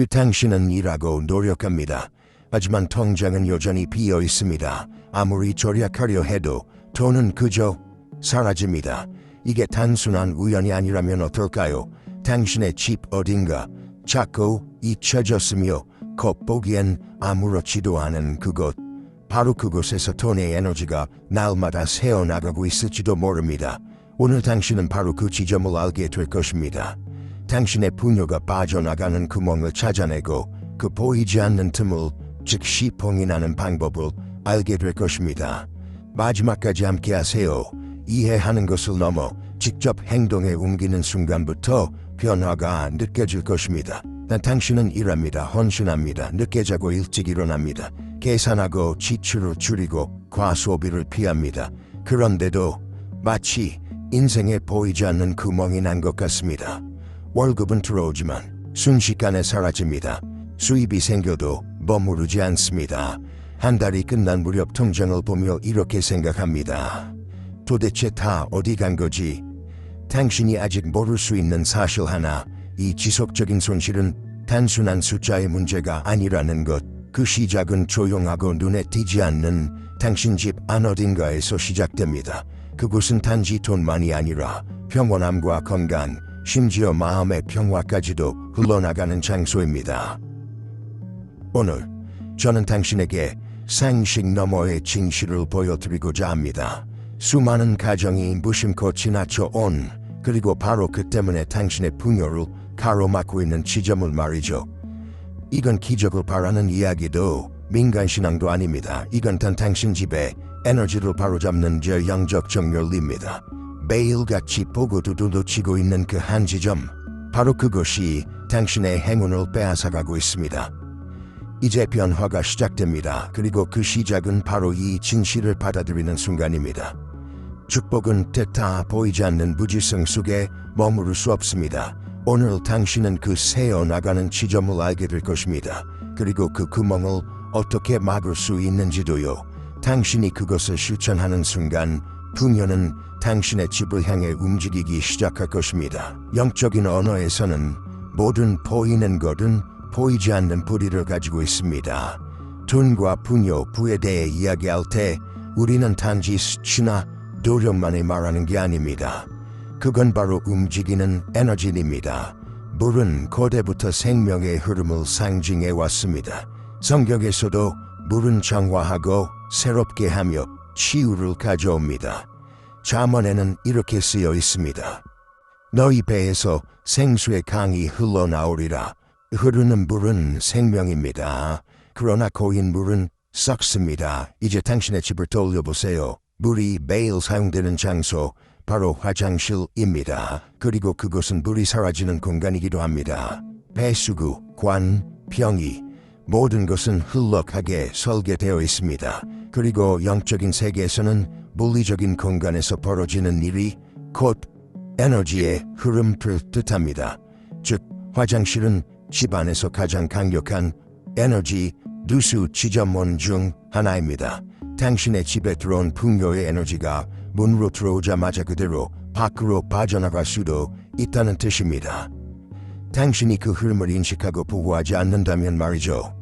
당신은 일하고 노력합니다. 하지만 통장은 여전히 비어 있습니다. 아무리 절약하려 해도 돈은 그저 사라집니다. 이게 단순한 우연이 아니라면 어떨까요? 당신의 집 어딘가 자꾸 잊혀졌으며 겉보기엔 아무렇지도 않은 그곳, 바로 그곳에서 돈의 에너지가 날마다 새어나가고 있을지도 모릅니다. 오늘 당신은 바로 그 지점을 알게 될 것입니다. 당신의 풍요가 빠져나가는 구멍을 찾아내고 그 보이지 않는 틈을 즉시 봉인하는 방법을 알게 될 것입니다. 마지막까지 함께하세요. 이해하는 것을 넘어 직접 행동에 옮기는 순간부터 변화가 느껴질 것입니다. 난 당신은 일합니다. 헌신합니다. 늦게 자고 일찍 일어납니다. 계산하고 지출을 줄이고 과소비를 피합니다. 그런데도 마치 인생에 보이지 않는 구멍이 난 것 같습니다. 월급은 들어오지만 순식간에 사라집니다. 수입이 생겨도 머무르지 않습니다. 한 달이 끝난 무렵 통장을 보며 이렇게 생각합니다. 도대체 다 어디 간 거지? 당신이 아직 모를 수 있는 사실 하나, 이 지속적인 손실은 단순한 숫자의 문제가 아니라는 것. 그 시작은 조용하고 눈에 띄지 않는 당신 집 안 어딘가에서 시작됩니다. 그곳은 단지 돈만이 아니라 평온함과 건강, 심지어 마음의 평화까지도 흘러나가는 장소입니다. 오늘 저는 당신에게 상식 너머의 진실을 보여드리고자 합니다. 수많은 가정이 무심코 지나쳐온, 그리고 바로 그 때문에 당신의 풍요를 가로막고 있는 지점을 말이죠. 이건 기적을 바라는 이야기도 민간신앙도 아닙니다. 이건 단 당신 집에 에너지를 바로잡는 영적 정렬입니다. 매일같이 보고 두들치고 있는 그 한 지점, 바로 그것이 당신의 행운을 빼앗아가고 있습니다. 이제 변화가 시작됩니다. 그리고 그 시작은 바로 이 진실을 받아들이는 순간입니다. 축복은 때타 보이지 않는 무지성 속에 머무를 수 없습니다. 오늘 당신은 그 새어나가는 지점을 알게 될 것입니다. 그리고 그 구멍을 어떻게 막을 수 있는지도요. 당신이 그것을 실천하는 순간 풍요는 당신의 집을 향해 움직이기 시작할 것입니다. 영적인 언어에서는 모든 보이는 것은 보이지 않는 뿌리를 가지고 있습니다. 돈과 풍요, 부에 대해 이야기할 때 우리는 단지 수치나 노력만을 말하는 게 아닙니다. 그건 바로 움직이는 에너지입니다. 물은 고대부터 생명의 흐름을 상징해 왔습니다. 성경에서도 물은 정화하고 새롭게 하며 치유를 가져옵니다. 잠언에는 이렇게 쓰여 있습니다. 너희 배에서 생수의 강이 흘러나오리라. 흐르는 물은 생명입니다. 그러나 고인 물은 썩습니다. 이제 당신의 집을 돌려보세요. 물이 매일 사용되는 장소, 바로 화장실입니다. 그리고 그곳은 물이 사라지는 공간이기도 합니다. 배수구, 관, 병이, 모든 것은 흘러가게 설계되어 있습니다. 그리고 영적인 세계에서는 물리적인 공간에서 벌어지는 일이 곧 에너지의 흐름을 뜻합니다. 즉, 화장실은 집안에서 가장 강력한 에너지 누수 지점원 중 하나입니다. 당신의 집에 들어온 풍요의 에너지가 문으로 들어오자마자 그대로 밖으로 빠져나갈 수도 있다는 뜻입니다. 당신이 그 흐름을 인식하고 보호하지 않는다면 말이죠.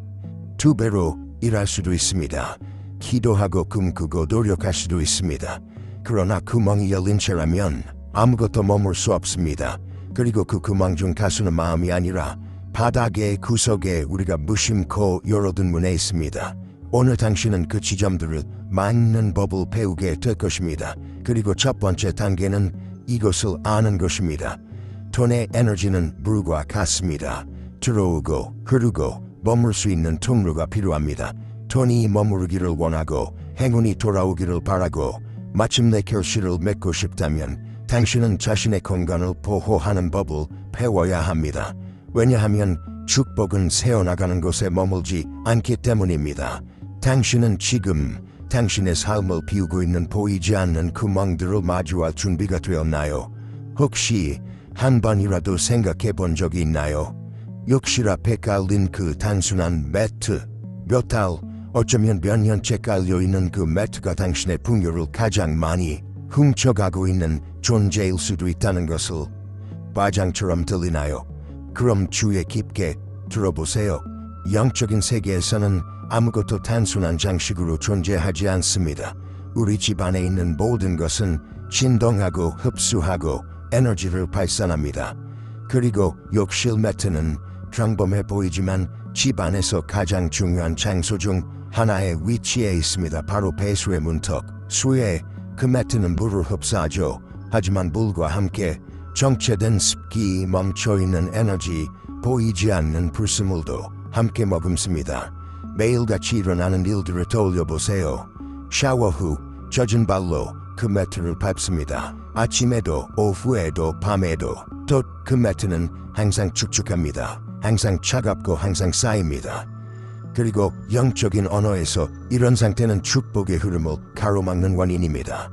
2배로 일할 수도 있습니다. 기도하고 꿈꾸고 노력할 수도 있습니다. 그러나 구멍이 열린 채라면 아무것도 머물 수 없습니다. 그리고 그 구멍 중 다수는 마음이 아니라 바닥의 구석에 우리가 무심코 열어둔 문에 있습니다. 오늘 당신은 그 지점들을 막는 법을 배우게 될 것입니다. 그리고 첫 번째 단계는 이것을 아는 것입니다. 돈의 에너지는 물과 같습니다. 들어오고 흐르고 머물 수 있는 통로가 필요합니다. 돈이 머무르기를 원하고 행운이 돌아오기를 바라고 마침내 결실을 맺고 싶다면 당신은 자신의 공간을 보호하는 법을 배워야 합니다. 왜냐하면 축복은 새어나가는 곳에 머물지 않기 때문입니다. 당신은 지금 당신의 삶을 비우고 있는 보이지 않는 구멍들을 마주할 준비가 되었나요? 혹시 한 번이라도 생각해 본 적이 있나요? 욕실 앞에 깔린 그 단순한 매트, 몇 달, 어쩌면 몇 년째 깔려있는 그 매트가 당신의 풍요를 가장 많이 훔쳐가고 있는 존재일 수도 있다는 것을 과장처럼 들리나요? 그럼 주의 깊게 들어보세요. 영적인 세계에서는 아무것도 단순한 장식으로 존재하지 않습니다. 우리 집 안에 있는 모든 것은 진동하고 흡수하고 에너지를 발산합니다. 그리고 욕실 매트는 평범해 보이지만 집 안에서 가장 중요한 장소 중 하나에 위치해 있습니다. 바로 배수의 문턱. 수에 그 매트는 물을 흡수하죠. 하지만 물과 함께 정체된 습기, 멈춰있는 에너지, 보이지 않는 불순물도 함께 머금습니다. 매일같이 일어나는 일들을 떠올려보세요. 샤워 후 젖은 발로 그 매트를 밟습니다. 아침에도 오후에도 밤에도 또 그 매트는 항상 축축합니다. 항상 차갑고 항상 쌓입니다. 그리고 영적인 언어에서 이런 상태는 축복의 흐름을 가로막는 원인입니다.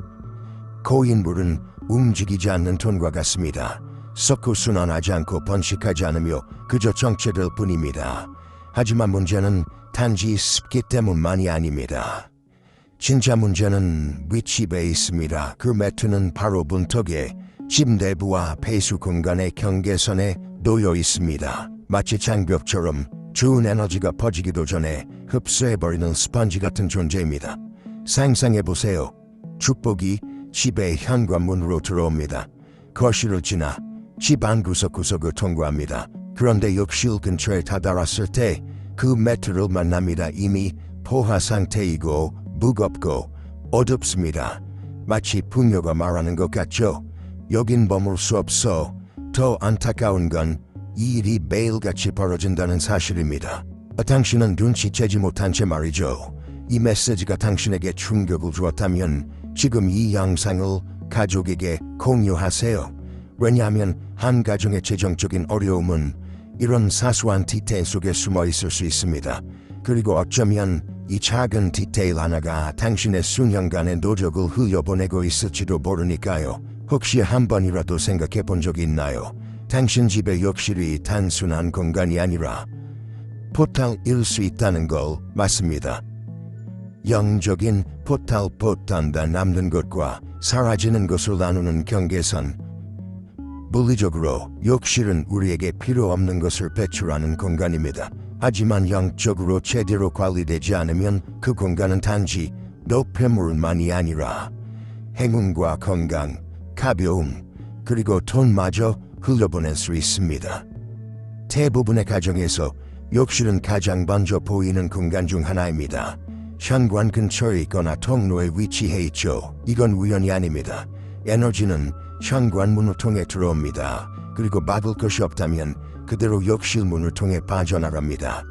고인 물은 움직이지 않는 돈과 같습니다. 썩고 순환하지 않고 번식하지 않으며 그저 정체될 뿐입니다. 하지만 문제는 단지 습기 때문만이 아닙니다. 진짜 문제는 윗집에 있습니다. 그 매트는 바로 문턱에 집 내부와 배수 공간의 경계선에 놓여 있습니다. 마치 장벽처럼 좋은 에너지가 퍼지기도 전에 흡수해버리는 스펀지 같은 존재입니다. 상상해보세요. 축복이 집의 현관문으로 들어옵니다. 거실을 지나 집 안 구석구석을 통과합니다. 그런데 욕실 근처에 다다랐을 때 그 매트를 만납니다. 이미 포화 상태이고 무겁고 어둡습니다. 마치 풍요가 말하는 것 같죠? 여긴 머물 수 없어. 더 안타까운 건 이 일이 매일같이 벌어진다는 사실입니다. 당신은 눈치채지 못한 채 말이죠. 이 메시지가 당신에게 충격을 주었다면 지금 이 영상을 가족에게 공유하세요. 왜냐하면 한 가정의 재정적인 어려움은 이런 사소한 디테일 속에 숨어 있을 수 있습니다. 그리고 어쩌면 이 작은 디테일 하나가 당신의 수년간의 노력을 흘려보내고 있을지도 모르니까요. 혹시 한 번이라도 생각해 본 적이 있나요? 당신 집의 욕실이 단순한 공간이 아니라 포탈일 수 있다는 걸. 맞습니다. 영적인 포탈, 포탄다 남는 것과 사라지는 것을 나누는 경계선. 물리적으로 욕실은 우리에게 필요 없는 것을 배출하는 공간입니다. 하지만 영적으로 제대로 관리되지 않으면 그 공간은 단지 노폐물만이 아니라 행운과 건강, 가벼움, 그리고 돈마저 흘려보낼 수 있습니다. 대부분의 가정에서 욕실은 가장 먼저 보이는 공간 중 하나입니다. 현관 근처에 있거나 통로에 위치해 있죠. 이건 우연이 아닙니다. 에너지는 현관문을 통해 들어옵니다. 그리고 막을 것이 없다면 그대로 욕실 문을 통해 빠져나갑니다.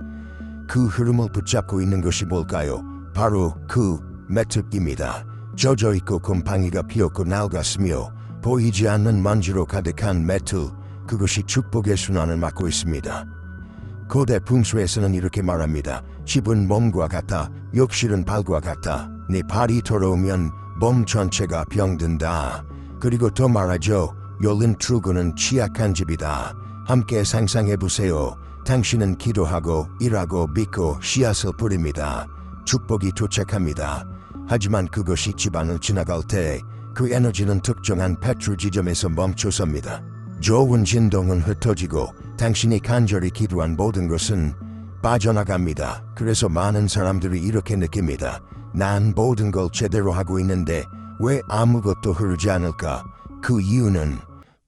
그 흐름을 붙잡고 있는 것이 뭘까요? 바로 그 매트입니다. 젖어있고 곰팡이가 피었고 낡았으며 보이지 않는 먼지로 가득한 매트, 그것이 축복의 순환을 막고 있습니다. 고대 풍수에서는 이렇게 말합니다. 집은 몸과 같다, 욕실은 발과 같다. 네 발이 더러우면 몸 전체가 병든다. 그리고 더 말하죠. 열린 출구는 취약한 집이다. 함께 상상해보세요. 당신은 기도하고 일하고 믿고 씨앗을 뿌립니다. 축복이 도착합니다. 하지만 그것이 집안을 지나갈 때 그 에너지는 특정한 배출 지점에서 멈춰섭니다. 좋은 진동은 흩어지고 당신이 간절히 기도한 모든 것은 빠져나갑니다. 그래서 많은 사람들이 이렇게 느낍니다. 난 모든 걸 제대로 하고 있는데 왜 아무것도 흐르지 않을까? 그 이유는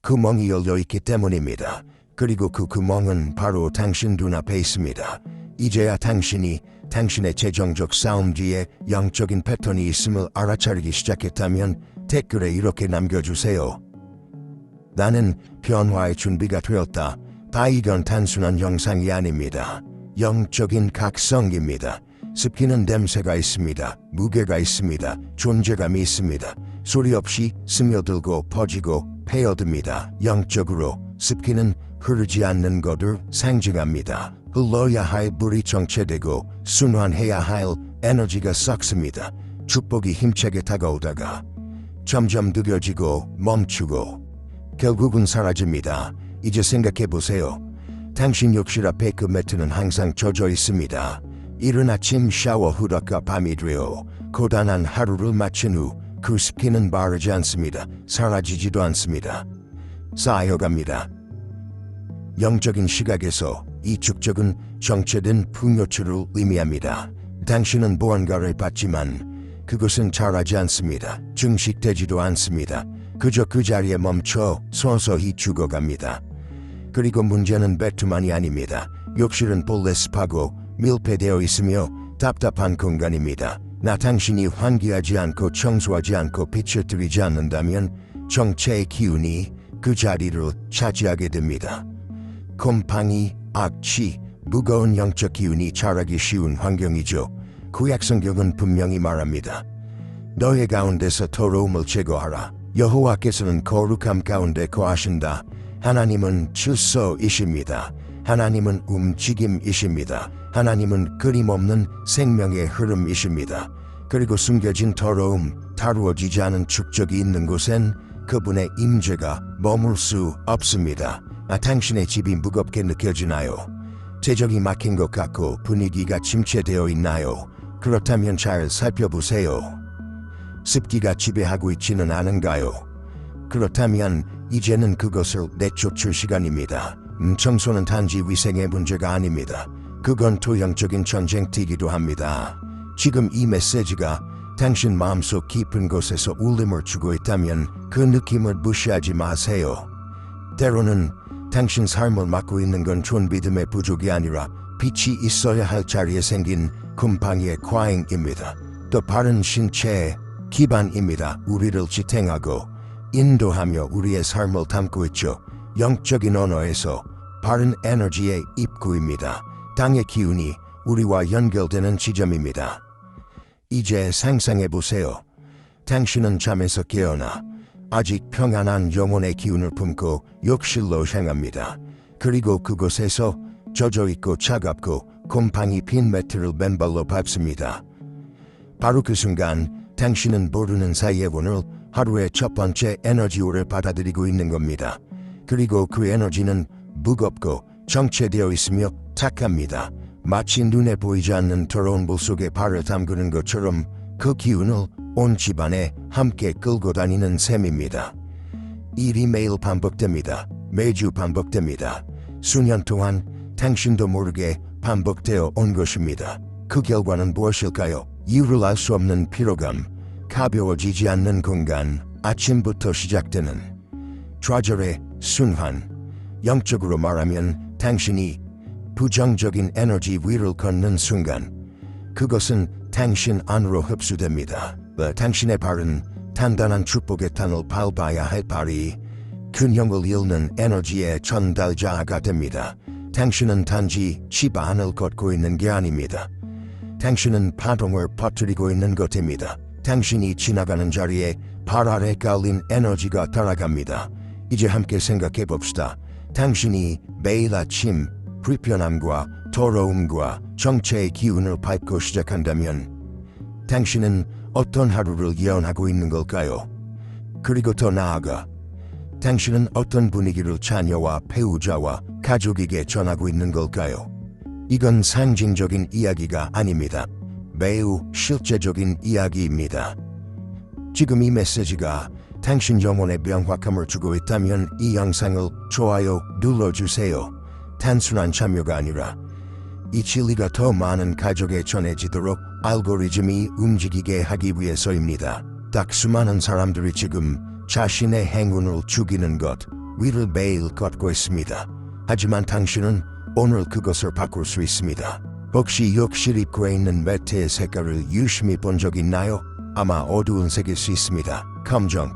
구멍이 열려 있기 때문입니다. 그리고 그 구멍은 바로 당신 눈앞에 있습니다. 이제야 당신이 당신의 재정적 싸움 뒤에 영적인 패턴이 있음을 알아차리기 시작했다면 댓글에 이렇게 남겨주세요. 나는 변화의 준비가 되었다. 이건 단순한 영상이 아닙니다. 영적인 각성입니다. 습기는 냄새가 있습니다. 무게가 있습니다. 존재감이 있습니다. 소리 없이 스며들고 퍼지고 패어듭니다. 영적으로 습기는 흐르지 않는 것을 상징합니다. 흘러야 할 물이 정체되고 순환해야 할 에너지가 썩습니다. 축복이 힘차게 다가오다가 점점 느껴지고 멈추고 결국은 사라집니다. 이제 생각해보세요. 당신 욕실 앞에 그 매트는 항상 젖어 있습니다. 이른 아침 샤워 후다가 밤이 되어 고단한 하루를 마친 후 그 습기는 마르지 않습니다. 사라지지도 않습니다. 쌓여갑니다. 영적인 시각에서 이 축적은 정체된 풍요추를 의미합니다. 당신은 무언가를 받지만 그것은 자라지 않습니다. 증식되지도 않습니다. 그저 그 자리에 멈춰 서서히 죽어갑니다. 그리고 문제는 배트만이 아닙니다. 욕실은 본래 습하고 밀폐되어 있으며 답답한 공간입니다. 나 당신이 환기하지 않고 청소하지 않고 빛을 들이지 않는다면 정체의 기운이 그 자리를 차지하게 됩니다. 곰팡이, 악취, 무거운 영적 기운이 자라기 쉬운 환경이죠. 구약 성경은 분명히 말합니다. 너의 가운데서 더러움을 제거하라. 여호와께서는 거룩함 가운데 거하신다. 하나님은 질서이십니다. 하나님은 움직임이십니다. 하나님은 끊임없는 생명의 흐름이십니다. 그리고 숨겨진 더러움, 다루어지지 않은 축적이 있는 곳엔 그분의 임재가 머물 수 없습니다. 당신의 집이 무겁게 느껴지나요? 재정이 막힌 것 같고 분위기가 침체되어 있나요? 그렇다면 잘 살펴보세요. 습기가 지배하고 있지는 않은가요? 그렇다면 이제는 그것을 내쫓을 시간입니다. 청소는 단지 위생의 문제가 아닙니다. 그건 토양적인 전쟁터이기도 합니다. 지금 이 메시지가 당신 마음속 깊은 곳에서 울림을 주고 있다면 그 느낌을 무시하지 마세요. 때로는 당신 삶을 맡고 있는 건 준비됨의 부족이 아니라 빛이 있어야 할 자리에 생긴 곰팡이의 과잉입니다. 또 바른 신체의 기반입니다. 우리를 지탱하고 인도하며 우리의 삶을 담고 있죠. 영적인 언어에서 바른 에너지의 입구입니다. 땅의 기운이 우리와 연결되는 지점입니다. 이제 상상해보세요. 당신은 잠에서 깨어나 아직 평안한 영혼의 기운을 품고 욕실로 향합니다. 그리고 그곳에서 젖어있고 차갑고 곰팡이 핀 매트를 맨발로 밟습니다. 바로 그 순간 당신은 모르는 사이에 오늘 하루의 첫 번째 에너지오를 받아들이고 있는 겁니다. 그리고 그 에너지는 무겁고 정체되어 있으며 탁합니다. 마치 눈에 보이지 않는 더러운 물 속에 발을 담그는 것처럼 그 기운을 온 집안에 함께 끌고 다니는 셈입니다. 일이 매일 반복됩니다. 매주 반복됩니다. 수년 동안 당신도 모르게 반복되어 온 것입니다. 그 결과는 무엇일까요? 이유를 알 수 없는 피로감, 가벼워지지 않는 공간, 아침부터 시작되는 좌절의 순환. 영적으로 말하면 당신이 부정적인 에너지 위를 걷는 순간 그것은 당신 안으로 흡수됩니다. 당신의 발은 단단한 축복의 탄을 밟아야 할 발이 균형을 잃는 에너지의 전달자가 됩니다. 당신은 단지 집 안을 걷고 있는 게 아닙니다. 당신은 파동을 퍼뜨리고 있는 것입니다. 당신이 지나가는 자리에 발 아래 깔린 에너지가 따라갑니다. 이제 함께 생각해 봅시다. 당신이 매일 아침 불편함과 더러움과 정체의 기운을 밟고 시작한다면 당신은 어떤 하루를 예언하고 있는 걸까요? 그리고 더 나아가 당신은 어떤 분위기를 자녀와 배우자와 가족에게 전하고 있는 걸까요? 이건 상징적인 이야기가 아닙니다. 매우 실제적인 이야기입니다. 지금 이 메시지가 당신 영혼에 명확함을 주고 있다면 이 영상을 좋아요 눌러주세요. 단순한 참여가 아니라 이 진리가 더 많은 가족에 전해지도록 알고리즘이 움직이게 하기 위해서입니다. 딱 수많은 사람들이 지금 자신의 행운을 죽이는 것 위를 매일 걷고 있습니다. 하지만 당신은 오늘 그것을 바꿀 수 있습니다. 혹시 욕실 입구에 있는 매트의 색깔을 유심히 본 적 있나요? 아마 어두운 색일 수 있습니다. 검정,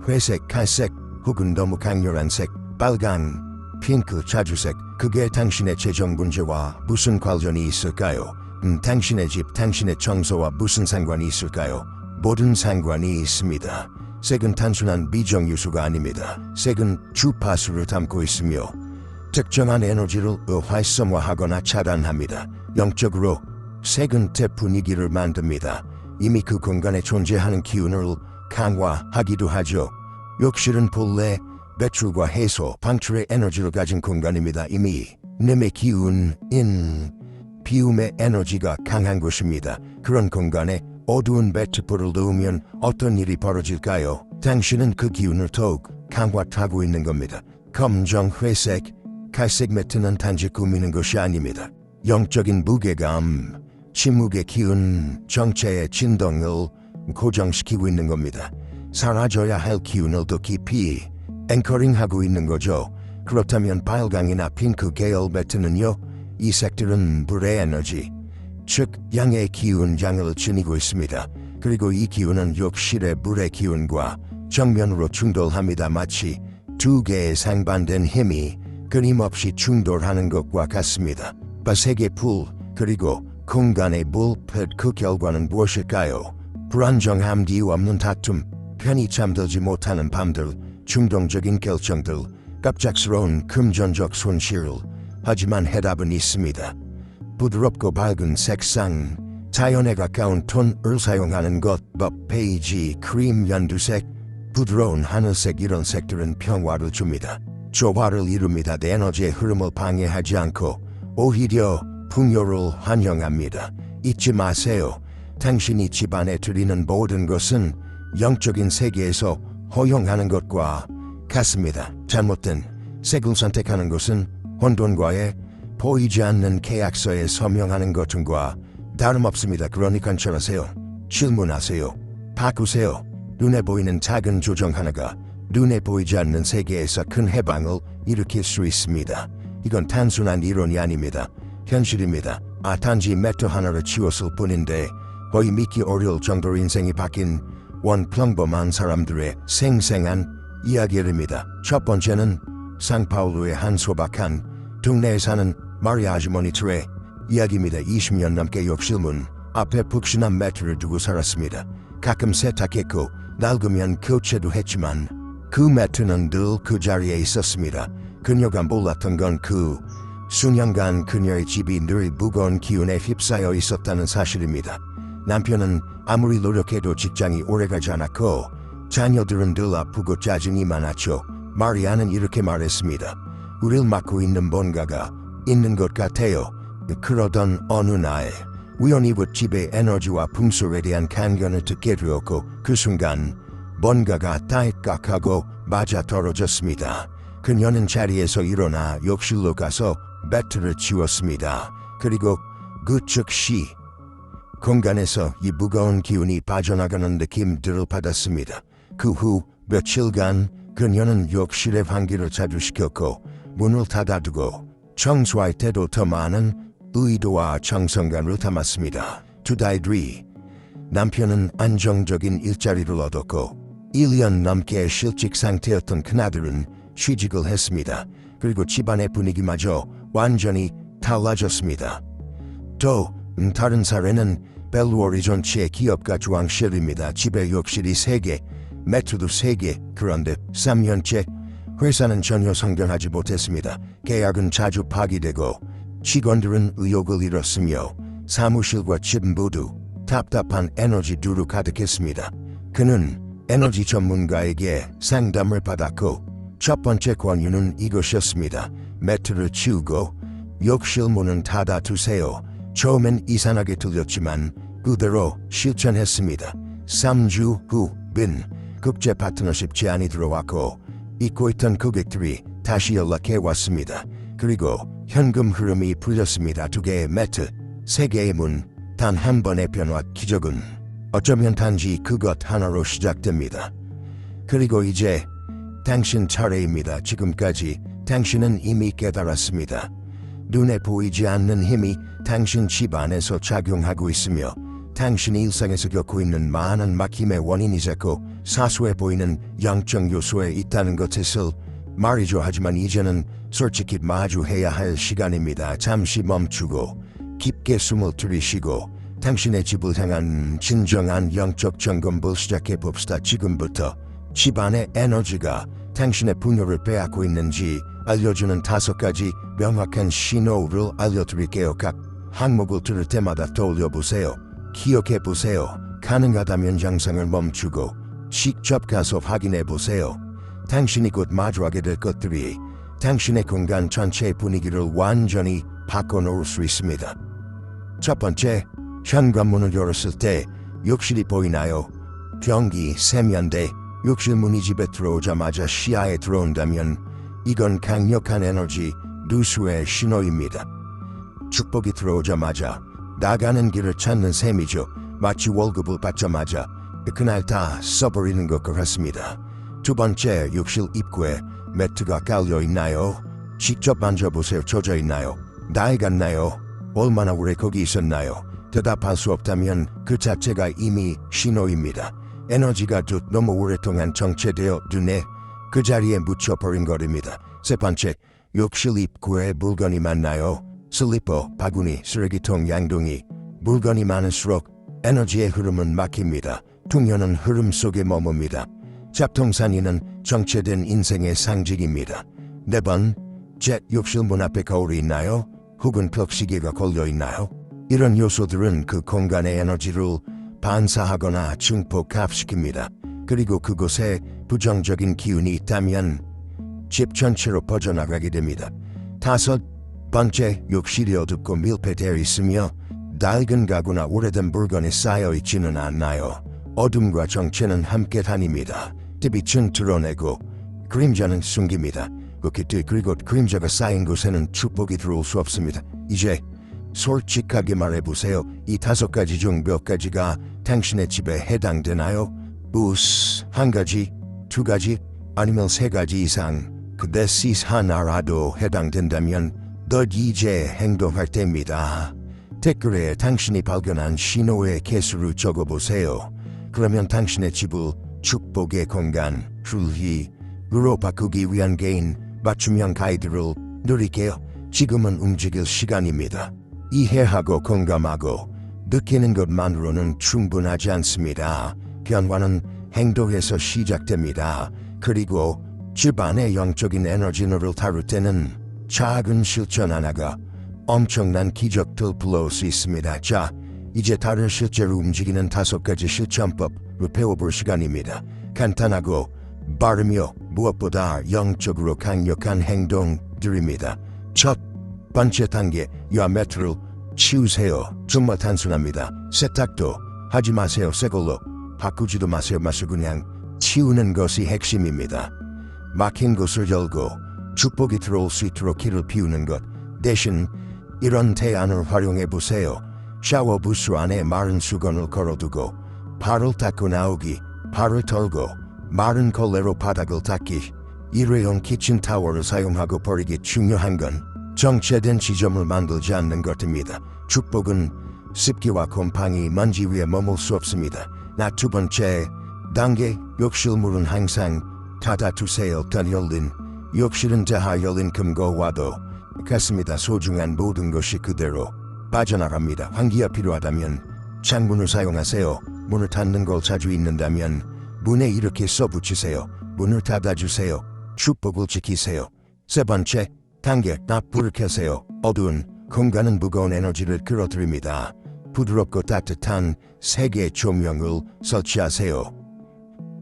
회색, 갈색, 혹은 너무 강렬한 색, 빨강, 핑크, 자주색. 그게 당신의 재정 문제와 무슨 관련이 있을까요? 당신의 집, 당신의 청소와 무슨 상관이 있을까요? 모든 상관이 있습니다. 색은 단순한 미정 요소가 아닙니다. 색은 주파수를 담고 있으며 특정한 에너지를 활성화하거나 차단합니다. 영적으로 색은 대 분위기를 만듭니다. 이미 그 공간에 존재하는 기운을 강화하기도 하죠. 욕실은 본래 배출과 해소, 방출의 에너지를 가진 공간입니다. 이미 님의 기운인 비움의 에너지가 강한 곳입니다. 그런 공간에 어두운 배트불을 넣으면 어떤 일이 벌어질까요? 당신은 그 기운을 더욱 강화하고 있는 겁니다. 검정, 회색, 갈색 매트는 단지 꾸미는 것이 아닙니다. 영적인 무게감, 침묵의 기운, 정체의 진동을 고정시키고 있는 겁니다. 사라져야 할 기운을 더 깊이 앵커링하고 있는 거죠. 그렇다면 빨강이나 핑크 계열 매트는요, 이 색들은 불의 에너지, 즉 양의 기운 양을 지니고 있습니다. 그리고 이 기운은 욕실의 불의 기운과 정면으로 충돌합니다. 마치 두 개의 상반된 힘이 끊임없이 충돌하는 것과 같습니다. 색의 불 그리고 공간의 불빛, 그 결과는 무엇일까요? 불안정함, 이유 없는 다툼, 편히 잠들지 못하는 밤들, 충동적인 결정들, 갑작스러운 금전적 손실. 하지만 해답은 있습니다. 부드럽고 밝은 색상, 자연에 가까운 톤을 사용하는 것, 베이지, 크림, 연두색, 부드러운 하늘색, 이런 색들은 평화를 줍니다. 조화를 이룹니다. 에너지의 흐름을 방해하지 않고 오히려 풍요를 환영합니다. 잊지 마세요. 당신이 집안에 들이는 모든 것은 영적인 세계에서 허용하는 것과 같습니다. 잘못된 색을 선택하는 것은 혼돈과의 보이지 않는 계약서에 서명하는 것과 다름없습니다. 그러니까 철하세요. 질문하세요. 바꾸세요. 눈에 보이는 작은 조정 하나가 눈에 보이지 않는 세계에서 큰 해방을 일으킬 수 있습니다. 이건 단순한 이론이 아닙니다. 현실입니다. 단지 매트 하나를 치웠을 뿐인데 거의 믿기 어려울 정도로 인생이 바뀐 평범한 사람들의 생생한 이야기입니다. 첫 번째는 상파울루의 한 소박한 동네에 사는 마리아 아주머니들의 이야기입니다. 20년 넘게 욕실문 앞에 푹신한 매트를 두고 살았습니다. 가끔 세탁했고 낡으면 교체도 했지만 그 매트는 늘 그 자리에 있었습니다. 그녀가 몰랐던 건 그 수년간 그녀의 집이 늘 무거운 기운에 휩싸여 있었다는 사실입니다. 남편은 아무리 노력해도 직장이 오래가지 않았고 자녀들은 늘 아프고 짜증이 많았죠. 마리아는 이렇게 말했습니다. 우릴 맡고 있는 뭔가가 있는 것 같아요. 그러던 어느 날 우연히 집의 에너지와 풍속에 대한 강연을 듣게 되었고 그 순간 뭔가가 딸깍하고 맞아떨어졌습니다. 그녀는 자리에서 일어나 욕실로 가서 매트를 치웠습니다. 그리고 그 즉시 공간에서 이 무거운 기운이 빠져나가는 느낌들을 받았습니다. 그 후 며칠간 그녀는 욕실의 환기를 자주시켰고 문을 닫아두고 청소할 때도 더 많은 의도와 정성감을 담았습니다. 2달 뒤 남편은 안정적인 일자리를 얻었고 1년 넘게 실직 상태였던 큰아들은 취직을 했습니다. 그리고 집안의 분위기마저 완전히 달라졌습니다. 또 다른 사례는 벨루오리존치의 기업가 주황실입니다. 집에 욕실이 3개, 매트도 3개. 그런데 3년째 회사는 전혀 성장하지 못했습니다. 계약은 자주 파기되고 직원들은 의욕을 잃었으며 사무실과 집 모두 답답한 에너지두루 가득했습니다. 그는 에너지 전문가에게 상담을 받았고 첫 번째 권유는 이것이었습니다. 매트를 치우고 욕실 문은 닫아두세요. 처음엔 이상하게 들렸지만 그대로 실천했습니다. 3주 후 빈 국제 파트너십 제안이 들어왔고 잊고 있던 고객들이 다시 연락해 왔습니다. 그리고 현금 흐름이 풀렸습니다. 2개의 매트, 3개의 문, 단 한 번의 변화. 기적은 어쩌면 단지 그것 하나로 시작됩니다. 그리고 이제 당신 차례입니다. 지금까지 당신은 이미 깨달았습니다. 눈에 보이지 않는 힘이 당신 집안에서 작용하고 있으며 당신이 일상에서 겪고 있는 많은 막힘의 원인이자고 사소해 보이는 영적 요소에 있다는 것을 말이죠. 하지만 이제는 솔직히 마주해야 할 시간입니다. 잠시 멈추고 깊게 숨을 들이쉬고 당신의 집을 향한 진정한 영적 점검을 시작해 봅시다. 지금부터 집안의 에너지가 당신의 풍요를 빼앗고 있는지 알려주는 5가지 명확한 신호를 알려드릴게요. 각 항목을 들을 때마다 떠올려보세요. 기억해보세요. 가능하다면 영상을 멈추고 직접 가서 확인해보세요. 당신이 곧 마주하게 될 것들이 당신의 공간 전체의 분위기를 완전히 바꿔놓을 수 있습니다. 첫 번째, 현관문을 열었을 때 욕실이 보이나요? 변기, 세면대, 욕실 문이 집에 들어오자마자 시야에 들어온다면 이건 강력한 에너지 누수의 신호입니다. 축복이 들어오자마자 나가는 길을 찾는 셈이죠. 마치 월급을 받자마자 그날 다 써버리는 것 같습니다. 두 번째, 욕실 입구에 매트가 깔려 있나요? 직접 만져보세요. 젖어 있나요? 낡았나요? 얼마나 오래 거기 있었나요? 대답할 수 없다면 그 자체가 이미 신호입니다. 에너지가 너무 오랫동안 정체되어 두네 그 자리에 묻혀버린 것입니다. 세 번째, 욕실 입구에 물건이 많나요? 슬리퍼, 바구니, 쓰레기통, 양동이. 물건이 많을수록 에너지의 흐름은 막힙니다. 퉁여는 흐름 속에 머뭅니다. 잡통산이는 정체된 인생의 상징입니다. 네 번, 제 욕실 문 앞에 거울이 있나요? 혹은 벽시계가 걸려있나요? 이런 요소들은 그 공간의 에너지를 반사하거나 증폭시킵니다. 그리고 그곳에 부정적인 기운이 있다면 집 전체로 퍼져나가게 됩니다. 다섯 번째, 욕실이 어둡고 밀폐되어 있으며 낡은 가구나 오래된 물건이 쌓여있지는 않나요? 어둠과 정체는 함께 다닙니다. 빛은 드러내고 그림자는 숨깁니다. 그리고 그림자가 쌓인 곳에는 축복이 들어올 수 없습니다. 이제 솔직하게 말해보세요. 이 5가지 중 몇 가지가 당신의 집에 해당되나요? 한 가지, 2가지, 아니면 3가지 이상. 근데 하나라도 해당된다면 너 이제 행동할 때입니다. 댓글에 당신이 발견한 신호의 개수를 적어보세요. 그러면 당신의 집을 축복의 공간, 로 바꾸기 위한 개인 맞춤형 가이드를 드릴게요. 지금은 움직일 시간입니다. 이해하고 공감하고 느끼는 것만으로는 충분하지 않습니다. 변화는 행동에서 시작됩니다. 그리고 집안의 영적인 에너지를 다룰 때는 작은 실천 하나가 엄청난 기적들 불러올 수 있습니다. 자, 이제 다른 실제로 움직이는 5가지 실천법을 배워볼 시간입니다. 간단하고 빠르며 무엇보다 영적으로 강력한 행동들입니다. 첫 번째 단계, 매트를 치우세요. 정말 단순합니다. 세탁도 하지 마세요. 새 걸로 바꾸지도 마세요. 그냥 치우는 것이 핵심입니다. 막힌 곳을 열고 축복이 들어올 수 있도록 길을 비우는 것. 대신 이런 대안을 활용해 보세요. 샤워 부스 안에 마른 수건을 걸어두고 발을 닦고 나오기, 발을 털고 마른 걸레로 바닥을 닦기. 일회용 키친타월을 사용하고 버리기. 중요한 건 정체된 지점을 만들지 않는 것입니다. 축복은 습기와 곰팡이, 먼지 위에 머물 수 없습니다. 두 번째 단계, 욕실 문은 항상 닫아두세요. 단 열린 욕실은 다 열린 금고와도 같습니다. 소중한 모든 것이 그대로 빠져나갑니다. 환기가 필요하다면 창문을 사용하세요. 문을 닫는 걸 자주 잊는다면 문에 이렇게 써붙이세요. 문을 닫아주세요. 축복을 지키세요. 세 번째 단계, 불을 켜세요. 어두운 공간은 무거운 에너지를 끌어들입니다. 부드럽고 따뜻한 3개의 조명을 설치하세요.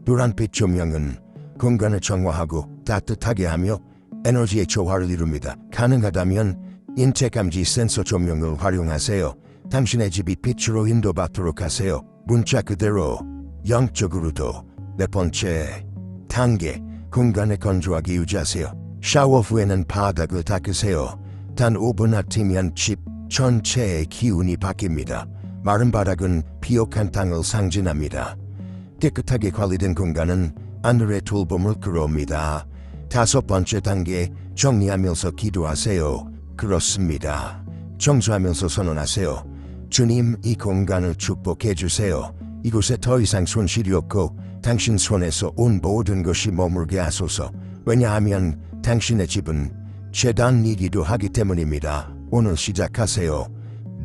노란빛 조명은 공간을 정화하고 따뜻하게 하며 에너지의 조화를 이룹니다. 가능하다면 인체감지 센서 조명을 활용하세요. 당신의 집이 빛으로 인도받도록 하세요. 문자 그대로 영적으로도. 네 번째 단계, 공간을 건조하게 유지하세요. 샤워 후에는 바닥을 닦으세요. 단 5분 아티면 집 전체의 기운이 바뀝니다. 마른 바닥은 비옥한 땅을 상징합니다. 깨끗하게 관리된 공간은 하늘의 돌봄을 끌어옵니다. 5번째 단계, 정리하면서 기도하세요. 그렇습니다. 청소하면서 선언하세요. 주님, 이 공간을 축복해 주세요. 이곳에 더 이상 손실이 없고 당신 손에서 온 모든 것이 머물게 하소서. 왜냐하면 당신의 집은 재단이기도 하기 때문입니다. 오늘 시작하세요.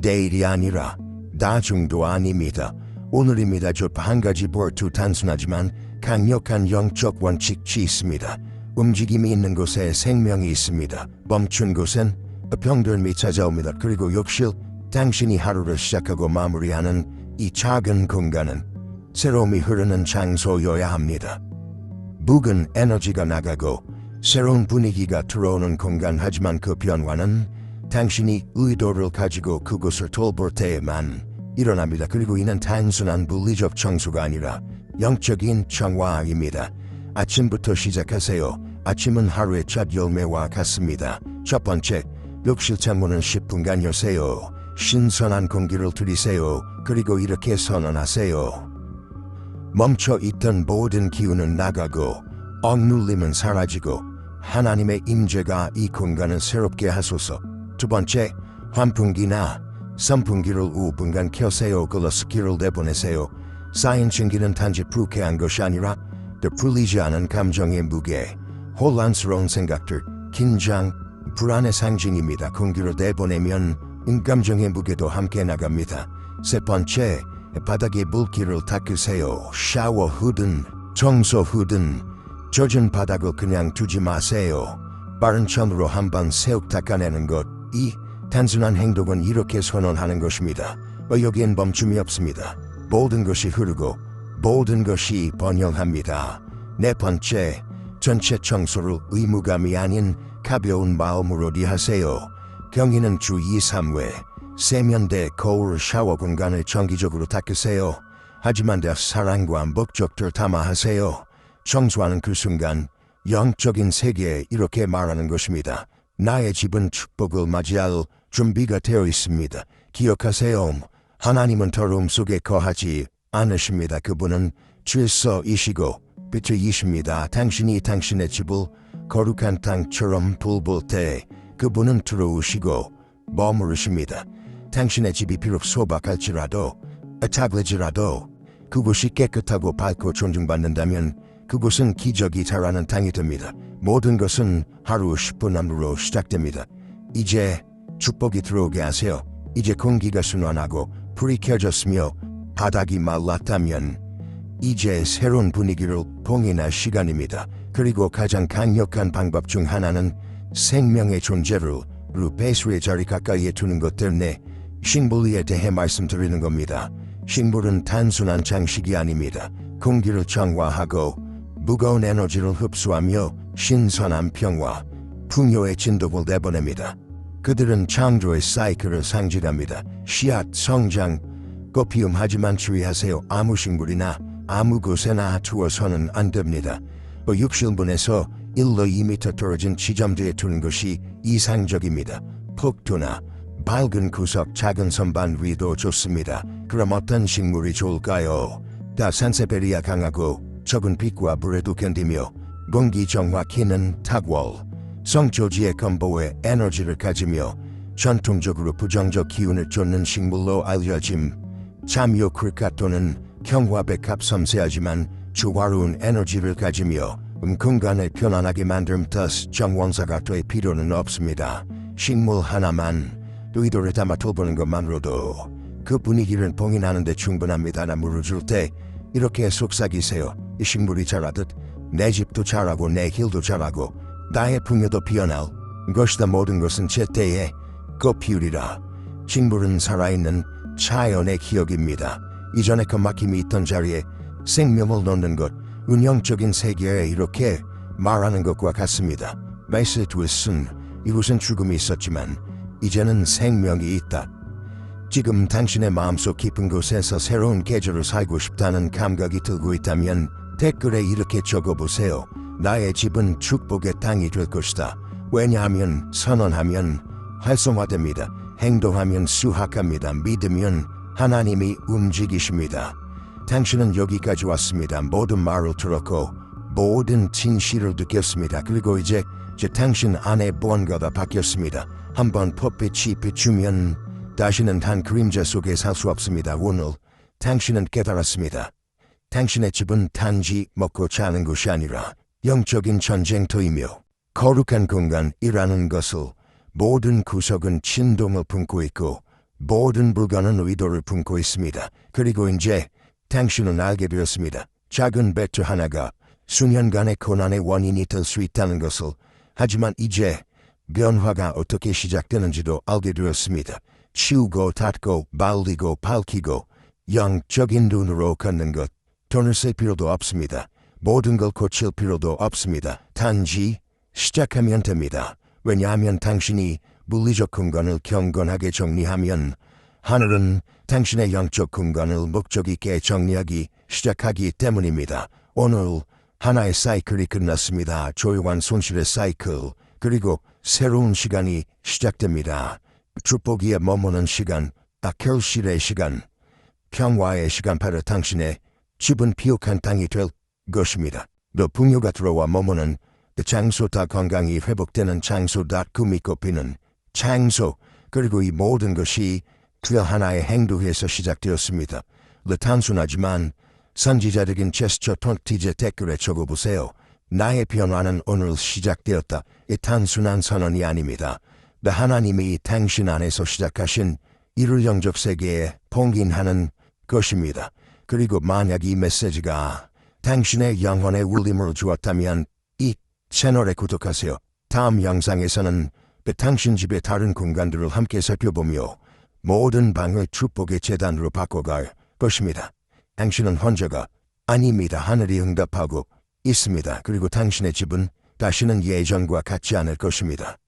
내일이 아니라 나중도 아닙니다. 오늘입니다. 한 가지 볼트 단순하지만 강력한 영적 원칙이 있습니다. 움직임이 있는 곳에 생명이 있습니다. 멈춘 곳엔 병들음이 찾아옵니다. 그리고 욕실, 당신이 하루를 시작하고 마무리하는 이 작은 공간은 새로움이 흐르는 장소여야 합니다. 묵은 에너지가 나가고 새로운 분위기가 들어오는 공간. 하지만 그 변화는 당신이 의도를 가지고 그곳을 돌볼 때에만 일어납니다. 그리고 이는 단순한 물리적 청소가 아니라 영적인 정화입니다. 아침부터 시작하세요. 아침은 하루의 첫 열매와 같습니다. 첫 번째, 욕실 창문은 10분간 여세요. 신선한 공기를 들이세요. 그리고 이렇게 선언하세요. 멈춰 있던 모든 기운은 나가고 억눌림은 사라지고 하나님의 임재가 이 공간을 새롭게 하소서. 두 번째, 환풍기나 선풍기를 5분간 켜세요. 글러스기를 내보내세요. 쌓인 증기는 단지 불쾌한 것이 아니라 더 풀리지 않은 감정의 무게, 혼란스러운 생각들, 긴장, 불안의 상징입니다. 공기를 내보내면 감정의 무게도 함께 나갑니다. 세 번째, 바닥에 물기를 닦으세요. 샤워 후든 청소 후든 젖은 바닥을 그냥 두지 마세요. 빠른 천으로 한번 세욱 닦아내는 것, 이 단순한 행동은 이렇게 선언하는 것입니다. 여기엔 멈춤이 없습니다. 모든 것이 흐르고 모든 것이 번영합니다. 네 번째, 전체 청소를 의무감이 아닌 가벼운 마음으로 하세요. 경희는 주 2, 3회 세면대, 거울, 샤워 공간을 정기적으로 닦으세요. 하지만 내 사랑과 목적들 담아 하세요. 청소하는 그 순간 영적인 세계에 이렇게 말하는 것입니다. 나의 집은 축복을 맞이할 준비가 되어 있습니다. 기억하세요. 하나님은 더러움 속에 거하지 않으십니다. 그분은 질서이시고 빛이십니다. 당신이 당신의 집을 거룩한 땅처럼 불볼 때 그분은 들어오시고 머무르십니다. 당신의 집이 비록 소박할지라도 타글지라도 그곳이 깨끗하고 밝고 존중받는다면 그곳은 기적이 자라는 땅이 됩니다. 모든 것은 하루 10분 안으로 시작됩니다. 이제 축복이 들어오게 하세요. 이제 공기가 순환하고 불이 켜졌으며 바닥이 말랐다면 이제 새로운 분위기를 봉인할 시간입니다. 그리고 가장 강력한 방법 중 하나는 생명의 존재를 루페스의 자리 가까이에 두는 것 때문에 식물에 대해 말씀드리는 겁니다. 식물은 단순한 장식이 아닙니다. 공기를 정화하고 무거운 에너지를 흡수하며 신선한 평화, 풍요의 진동을 내보냅니다. 그들은 창조의 사이클을 상징합니다. 씨앗, 성장, 꽃피움. 하지만 주의하세요. 아무 식물이나 아무 곳에나 두어서는 안 됩니다. 60분에서 1로 2m 떨어진 지점대에 두는 것이 이상적입니다. 폭두나 밝은 구석, 작은 선반 위도 좋습니다. 그럼 어떤 식물이 좋을까요? 다 산세베리아 강하고 적은 빛과 불에도 견디며 공기 정화키는 탁월, 성조지의 건보에 에너지를 가지며 전통적으로 부정적 기운을 쫓는 식물로 알려짐. 참요 크리카 또는 경화백합 섬세하지만 조화로운 에너지를 가지며 공간을 편안하게 만듦. thus 정원사가 될 필요는 없습니다. 식물 하나만 의도를 담아 돌보는 것만으로도 그 분위기를 봉인하는 데 충분합니다. 나무를 줄 때 이렇게 속삭이세요. 이 식물이 자라듯 내 집도 자라고 내 길도 자라고 나의 풍요도 피어날 것이다. 모든 것은 제때에 꽃피우리라. 식물은 살아있는 자연의 기억입니다. 이전에 그 막힘이 있던 자리에 생명을 넣는 것, 운영적인 세계에 이렇게 말하는 것과 같습니다. 메시트윗은 이곳은 죽음이 있었지만 이제는 생명이 있다. 지금 당신의 마음속 깊은 곳에서 새로운 계절을 살고 싶다는 감각이 들고 있다면 댓글에 이렇게 적어보세요. 나의 집은 축복의 땅이 될 것이다. 왜냐하면 선언하면 활성화됩니다. 행동하면 수확합니다. 믿으면 하나님이 움직이십니다. 당신은 여기까지 왔습니다. 모든 말을 들었고 모든 진실을 느꼈습니다. 그리고 이제 당신 안에 뭔가가 바뀌었습니다. 한번 풋빛이 비추면 다시는 단 그림자 속에 살 수 없습니다. 오늘 당신은 깨달았습니다. 당신의 집은 단지 먹고 자는 것이 아니라 영적인 전쟁터이며 거룩한 공간이라는 것을, 모든 구석은 진동을 품고 있고 모든 물건은 의도를 품고 있습니다. 그리고 이제 당신은 알게 되었습니다. 작은 배트 하나가 수년간의 고난의 원인이 될 수 있다는 것을. 하지만 이제 변화가 어떻게 시작되는지도 알게 되었습니다. 치우고 닫고 말리고 밝히고 영적인 눈으로 걷는 것. 돈을 쓸 필요도 없습니다. 모든 걸 고칠 필요도 없습니다. 단지 시작하면 됩니다. 왜냐하면 당신이 물리적 공간을 경건하게 정리하면 하늘은 당신의 영적 공간을 목적 있게 정리하기 시작하기 때문입니다. 오늘 하나의 사이클이 끝났습니다. 조용한 손실의 사이클, 그리고 새로운 시간이 시작됩니다. 축복이에 머무는 시간, 결실의 시간, 평화의 시간 바로 당신의 집은 비옥한 땅이 될 것입니다. 또 풍요가 들어와 머무는 그 장소 다 건강이 회복되는 장소 다 꿈이 꼽히는 장소 그리고 이 모든 것이 그 하나의 행동에서 시작되었습니다. 단순하지만 선지자적인 제스처 톤티제 댓글에 적어보세요. 나의 변화는 오늘 시작되었다. 이 단순한 선언이 아닙니다. 하나님이 당신 안에서 시작하신 이를 영적 세계에 봉인하는 것입니다. 그리고 만약 이 메시지가 당신의 영혼에 울림을 주었다면 이 채널에 구독하세요. 다음 영상에서는 당신 집의 다른 공간들을 함께 살펴보며 모든 방을 축복의 재단으로 바꿔갈 것입니다. 당신은 혼자가 아닙니다. 하늘이 응답하고 있습니다. 그리고 당신의 집은 다시는 예전과 같지 않을 것입니다.